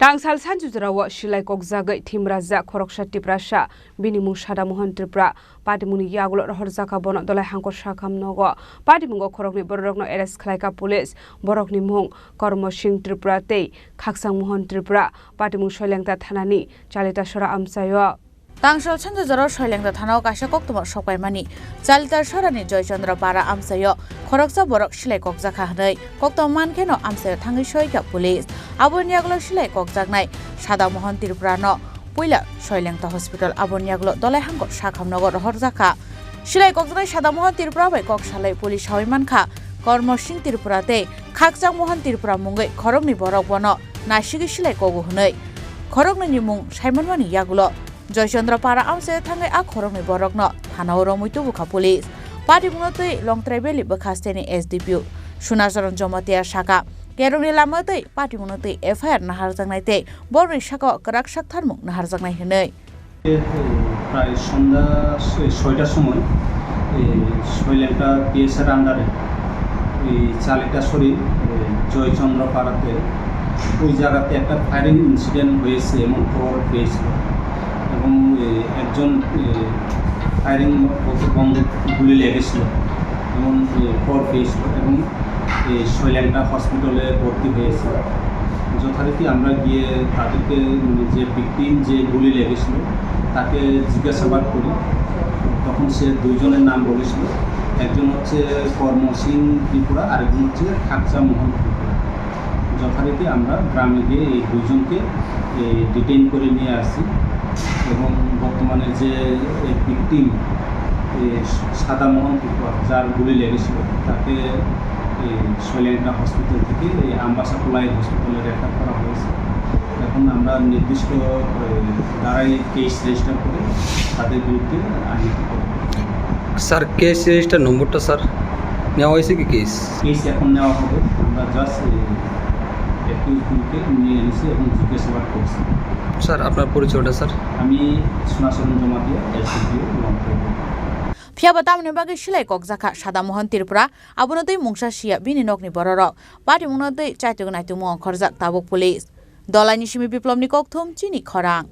Tangsal Sanja Jorao Silai Kokjagwi Thowimwrajak Khoroksa Tiprasa Bini Mung Sada Mohan Tripura Patimungni Yakulo Rohorjakha Bono Dhalai Hangkhor Sakham Nogo Patimungo Khoroknwi Bororokno arrest Khlaikha Police Bororokni Mung Singh Tripura tei Khakchang Mohan Tripura Patimung Chailengta Thanani Chalita sora amsayo Tangsal Sanja Jorao Chailengta Thanao kaisa koktuma sokpaimani Chalita sorani Joychandra para amsayo Khoroksa borok Silai Kokjagha hnai koktom mankheno amsayo thangi soika police abon Yakulo Silai Kokjagnai Sada Mohan Tripura no puila Chailengta hospital abon Yakulo Dhalai Hangkhor Sakham Nogo Rohorjakha Silai Kokjagnai Sada Mohan Tripura bai koksalai police Thowimwrajak Singh Tripura tei Khakchang Mohan Tripura Mungui Khoroknwi borok Bono nasigi Silai Kokjagwi hnai Khoroknwi Mung saimanmani Yakulo Joychandra para amsayo thangai a Khoroknwi Bororokno thanao romui tubuka police Patimungno tei long traibeli bakhasteni SDPU Sunasaron Jomatia Shaka Kerongni lama tei Patimungno tei FIR naharjaknai tei Borni Shaka Karak Saktharmung naharjaknai hnai প্রায় সন্ধ্যা ৬টার সময় শৈলেন্টা পিএসের আন্ডারে চালিটা শরীর জয়চন্দ্র পাড়াতে ওই জায়গাতে একটা firing incident হয়েছে এমন খবর পেয়েছিল এবং একজন ফায়ারিং বন্দুক গুলি লেগেছিল এমন খবর পেয়েছিল এবং শৈলেন্টা হসপিটালে ভর্তি হয়েছে যথারীতি আমরা গিয়ে তাদেরকে যে ভিকটিম যে গুলি লেগেছিল তাকে জিজ্ঞাসাবাদ করি তখন সে দুইজনের নাম বলেছিল একজন হচ্ছে সিং ত্রিপুরা আরেকজন হচ্ছে খাকচাং মোহন ত্রিপুরা যথারীতি আমরা গ্রামে গিয়ে এই দুইজনকে ডিটেইন করে নিয়ে আসি এবং বর্তমানে যে ভিকটিম সাদা মোহন ত্রিপুরা যার গুলি লেগেছিল তাকে শৈলেন্টা হসপিটাল থেকে আম্বাসাকুলাই হসপিটালে রেফার করা হয়েছে এখন আমরা নির্দিষ্ট ধারায় কেস রেজিস্টার করে তাদের বিরুদ্ধে আইনত করব স্যার কেস রেজিস্টার নম্বরটা স্যার নেওয়া হয়েছে কি কেস এখন নেওয়া হবে আমরা জাস্ট অ্যাকিউজগুলোকে নিয়ে এনেছি এবং জিজ্ঞাসাবাদ করছি স্যার আপনার পরিচয়টা স্যার আমি সুনাসরণ জমাতিয়া এসডিপিও মন্ত্রী Phiaba tamne bagi Silai Kokjagha Sada Mohan Tripura abonotei mungsa sia Bini nokni bororok Patimungno tei chaitugnai tumung Hangkhorjak tabuk police Dhalai ni simi biplomni kokthum Chini Khorang